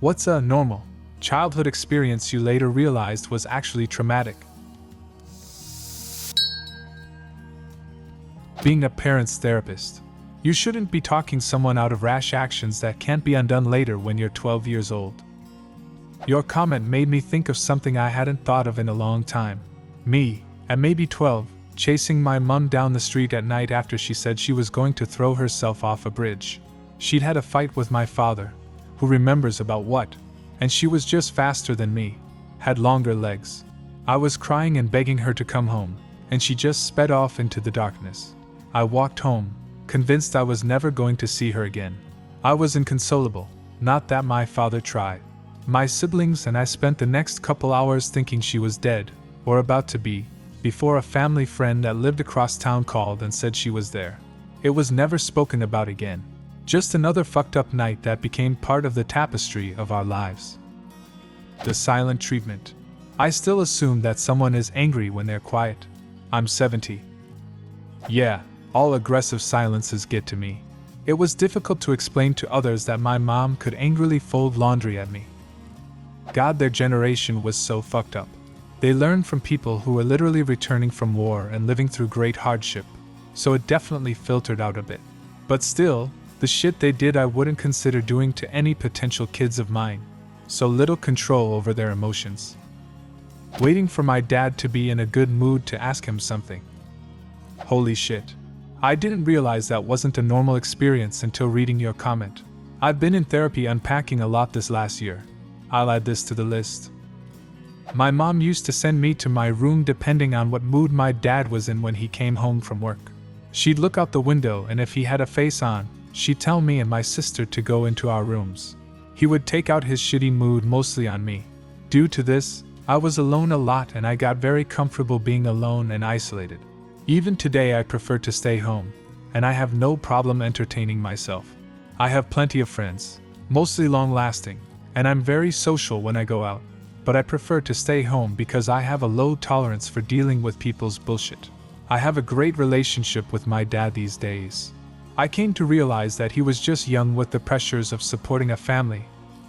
What's a normal childhood experience you later realized was actually traumatic? Being a parent's therapist. You shouldn't be talking someone out of rash actions that can't be undone later when you're 12 years old. Your comment made me think of something I hadn't thought of in a long time. Me, at maybe 12, chasing my mum down the street at night after she said she was going to throw herself off a bridge. She'd had a fight with my father, who remembers about what, and she was just faster than me, had longer legs. I was crying and begging her to come home, and she just sped off into the darkness. I walked home, convinced I was never going to see her again. I was inconsolable, not that my father tried. My siblings and I spent the next couple hours thinking she was dead, or about to be, before a family friend that lived across town called and said she was there. It was never spoken about again. Just another fucked up night that became part of the tapestry of our lives. The silent treatment. I still assume that someone is angry when they're quiet. I'm 70. Yeah, all aggressive silences get to me. It was difficult to explain to others that my mom could angrily fold laundry at me. God, their generation was so fucked up. They learned from people who were literally returning from war and living through great hardship, so it definitely filtered out a bit. But still, the shit they did I wouldn't consider doing to any potential kids of mine. So little control over their emotions. Waiting for my dad to be in a good mood to ask him something. Holy shit. I didn't realize that wasn't a normal experience until reading your comment. I've been in therapy unpacking a lot this last year. I'll add this to the list. My mom used to send me to my room depending on what mood my dad was in when he came home from work. She'd look out the window, and if he had a face on, she'd tell me and my sister to go into our rooms. He would take out his shitty mood mostly on me. Due to this, I was alone a lot and I got very comfortable being alone and isolated. Even today I prefer to stay home, and I have no problem entertaining myself. I have plenty of friends, mostly long-lasting, and I'm very social when I go out, but I prefer to stay home because I have a low tolerance for dealing with people's bullshit. I have a great relationship with my dad these days. I came to realize that he was just young with the pressures of supporting a family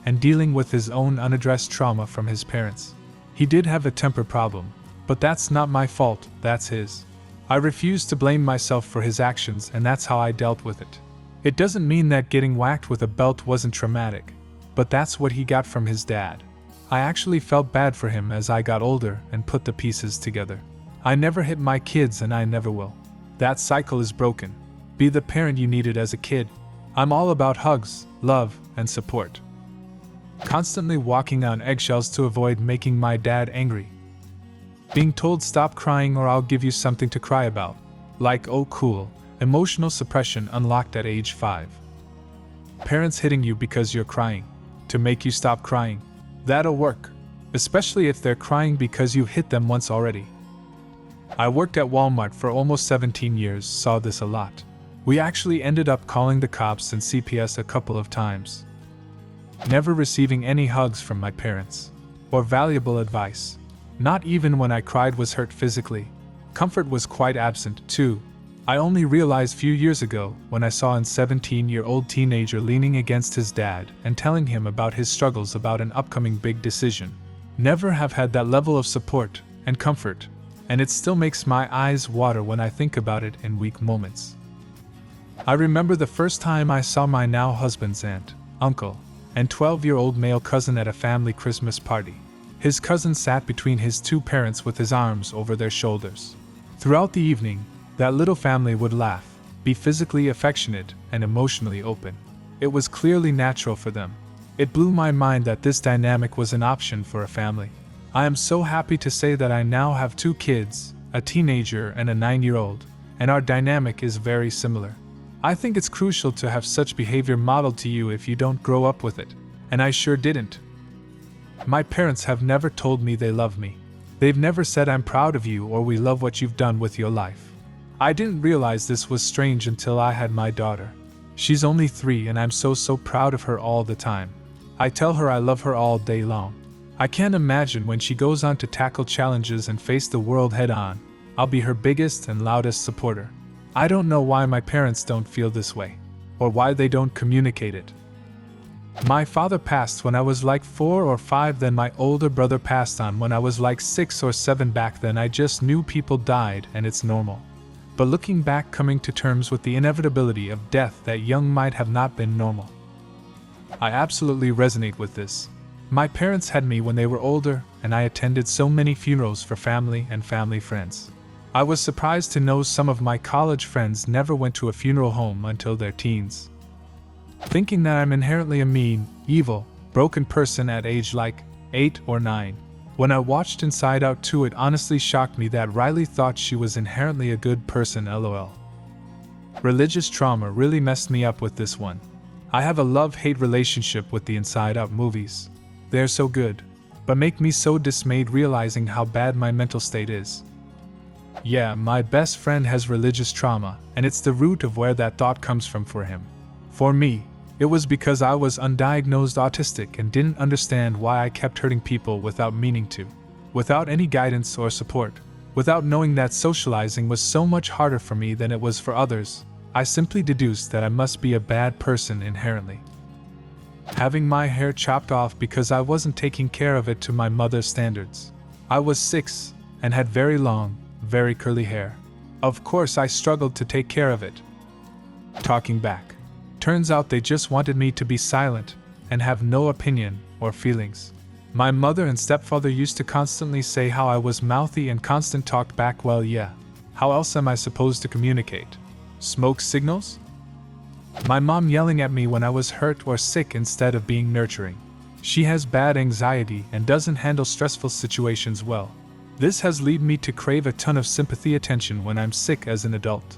and dealing with his own unaddressed trauma from his parents. He did have a temper problem, but that's not my fault, that's his. I refuse to blame myself for his actions, and that's how I dealt with it. It doesn't mean that getting whacked with a belt wasn't traumatic, but that's what he got from his dad. I actually felt bad for him as I got older and put the pieces together. I never hit my kids and I never will. That cycle is broken. Be the parent you needed as a kid. I'm all about hugs, love, and support. Constantly walking on eggshells to avoid making my dad angry. Being told stop crying or I'll give you something to cry about. Like, oh cool, emotional suppression unlocked at age 5. Parents hitting you because you're crying. To make you stop crying. That'll work. Especially if they're crying because you hit them once already. I worked at Walmart for almost 17 years, saw this a lot. We actually ended up calling the cops and CPS a couple of times. Never receiving any hugs from my parents. Or valuable advice. Not even when I cried was hurt physically. Comfort was quite absent, too. I only realized few years ago when I saw a 17-year-old teenager leaning against his dad and telling him about his struggles about an upcoming big decision. Never have had that level of support and comfort, and it still makes my eyes water when I think about it in weak moments. I remember the first time I saw my now husband's aunt, uncle, and 12-year-old male cousin at a family Christmas party. His cousin sat between his two parents with his arms over their shoulders. Throughout the evening, that little family would laugh, be physically affectionate, and emotionally open. It was clearly natural for them. It blew my mind that this dynamic was an option for a family. I am so happy to say that I now have 2 kids, a teenager and a 9-year-old, and our dynamic is very similar. I think it's crucial to have such behavior modeled to you if you don't grow up with it, and I sure didn't. My parents have never told me they love me. They've never said I'm proud of you or we love what you've done with your life. I didn't realize this was strange until I had my daughter. She's only 3 and I'm so proud of her all the time. I tell her I love her all day long. I can't imagine when she goes on to tackle challenges and face the world head on. I'll be her biggest and loudest supporter. I don't know why my parents don't feel this way, or why they don't communicate it. My father passed when I was like 4 or 5, then my older brother passed on when I was like 6 or 7. Back then I just knew people died and it's normal. But looking back, coming to terms with the inevitability of death that young might have not been normal. I absolutely resonate with this. My parents had me when they were older, and I attended so many funerals for family and family friends. I was surprised to know some of my college friends never went to a funeral home until their teens. Thinking that I'm inherently a mean, evil, broken person at age like 8 or 9. When I watched Inside Out 2, it honestly shocked me that Riley thought she was inherently a good person, lol. Religious trauma really messed me up with this one. I have a love-hate relationship with the Inside Out movies. They're so good, but make me so dismayed realizing how bad my mental state is. Yeah, my best friend has religious trauma, and it's the root of where that thought comes from for him. For me, it was because I was undiagnosed autistic and didn't understand why I kept hurting people without meaning to, without any guidance or support, without knowing that socializing was so much harder for me than it was for others. I simply deduced that I must be a bad person inherently. Having my hair chopped off because I wasn't taking care of it to my mother's standards. I was 6 and had very long, very curly hair. Of course I struggled to take care of it. Talking back. Turns out they just wanted me to be silent and have no opinion or feelings. My mother and stepfather used to constantly say how I was mouthy and constant talked back. Well, yeah. How else am I supposed to communicate? Smoke signals? My mom yelling at me when I was hurt or sick instead of being nurturing. She has bad anxiety and doesn't handle stressful situations well. This has led me to crave a ton of sympathy attention when I'm sick as an adult.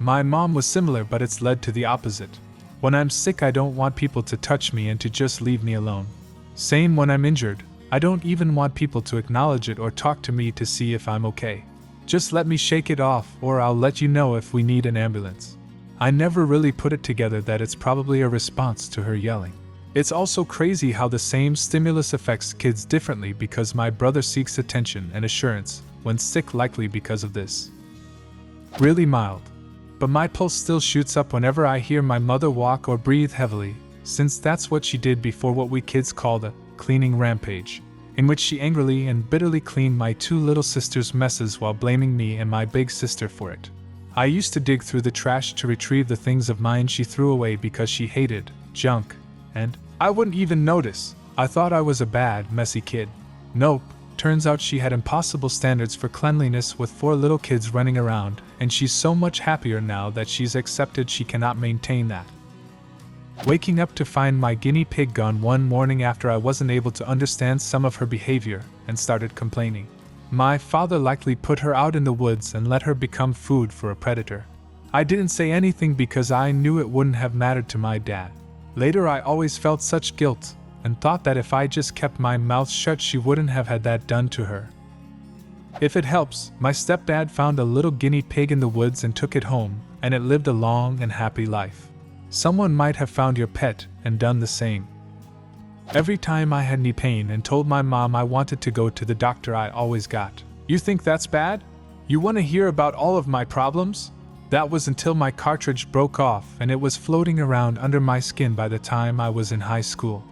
My mom was similar, but it's led to the opposite. When I'm sick, I don't want people to touch me and to just leave me alone. Same when I'm injured, I don't even want people to acknowledge it or talk to me to see if I'm okay. Just let me shake it off, or I'll let you know if we need an ambulance. I never really put it together that it's probably a response to her yelling. It's also crazy how the same stimulus affects kids differently, because my brother seeks attention and assurance when sick, likely because of this. Really mild. But my pulse still shoots up whenever I hear my mother walk or breathe heavily, since that's what she did before what we kids call the cleaning rampage, in which she angrily and bitterly cleaned my 2 little sisters' messes while blaming me and my big sister for it. I used to dig through the trash to retrieve the things of mine she threw away because she hated junk, and I wouldn't even notice. I thought I was a bad, messy kid. Nope, turns out she had impossible standards for cleanliness with 4 little kids running around, and she's so much happier now that she's accepted she cannot maintain that. Waking up to find my guinea pig gone one morning after I wasn't able to understand some of her behavior and started complaining. My father likely put her out in the woods and let her become food for a predator. I didn't say anything because I knew it wouldn't have mattered to my dad. Later I always felt such guilt and thought that if I just kept my mouth shut she wouldn't have had that done to her. If it helps, my stepdad found a little guinea pig in the woods and took it home, and it lived a long and happy life. Someone might have found your pet and done the same. Every time I had knee pain and told my mom I wanted to go to the doctor, I always got, "You think that's bad? You want to hear about all of my problems?" That was until my cartridge broke off and it was floating around under my skin by the time I was in high school.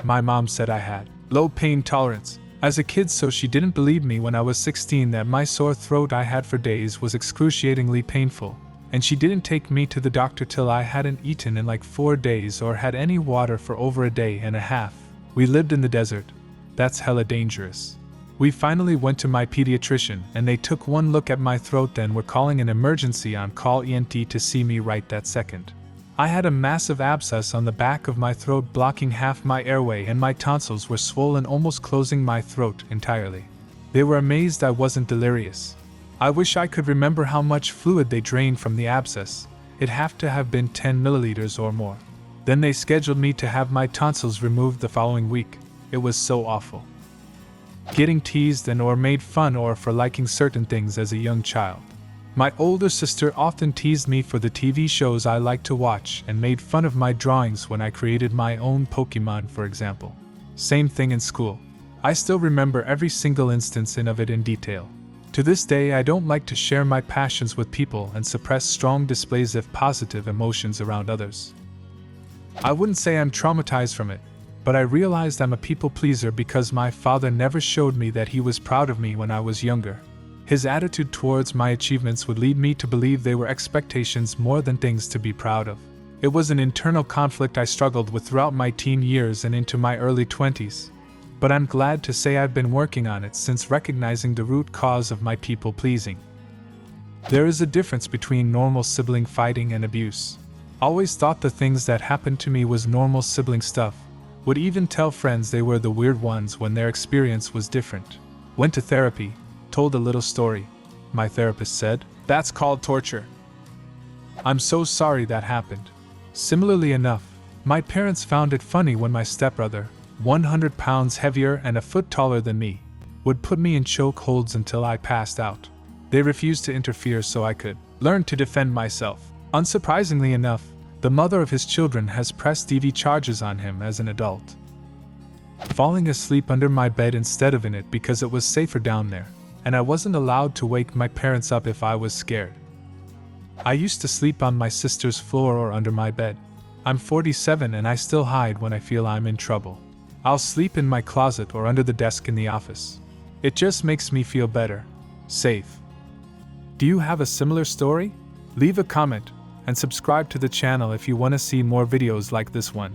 My mom said I had low pain tolerance as a kid, so she didn't believe me when I was 16 that my sore throat I had for days was excruciatingly painful, and she didn't take me to the doctor till I hadn't eaten in like 4 days or had any water for over a day and a half. We lived in the desert. That's hella dangerous. We finally went to my pediatrician and they took one look at my throat, then were calling an emergency on call ENT to see me right that second. I had a massive abscess on the back of my throat blocking half my airway, and my tonsils were swollen, almost closing my throat entirely. They were amazed I wasn't delirious. I wish I could remember how much fluid they drained from the abscess. It'd have to have been 10 milliliters or more. Then they scheduled me to have my tonsils removed the following week. It was so awful. Getting teased and or made fun or for liking certain things as a young child. My older sister often teased me for the TV shows I liked to watch and made fun of my drawings when I created my own Pokemon, for example. Same thing in school. I still remember every single instance of it in detail. To this day, I don't like to share my passions with people and suppress strong displays of positive emotions around others. I wouldn't say I'm traumatized from it, but I realized I'm a people pleaser because my father never showed me that he was proud of me when I was younger. His attitude towards my achievements would lead me to believe they were expectations more than things to be proud of. It was an internal conflict I struggled with throughout my teen years and into my early 20s. But I'm glad to say I've been working on it since recognizing the root cause of my people pleasing. There is a difference between normal sibling fighting and abuse. Always thought the things that happened to me was normal sibling stuff. Would even tell friends they were the weird ones when their experience was different. Went to therapy, told a little story. My therapist said, "That's called torture." I'm so sorry that happened. Similarly enough, my parents found it funny when my stepbrother, 100 pounds heavier and a foot taller than me, would put me in choke holds until I passed out. They refused to interfere so I could learn to defend myself. Unsurprisingly enough, the mother of his children has pressed DV charges on him as an adult. Falling asleep under my bed instead of in it because it was safer down there, and I wasn't allowed to wake my parents up if I was scared. I used to sleep on my sister's floor or under my bed. I'm 47 and I still hide when I feel I'm in trouble. I'll sleep in my closet or under the desk in the office. It just makes me feel better. Safe. Do you have a similar story? Leave a comment and subscribe to the channel if you want to see more videos like this one.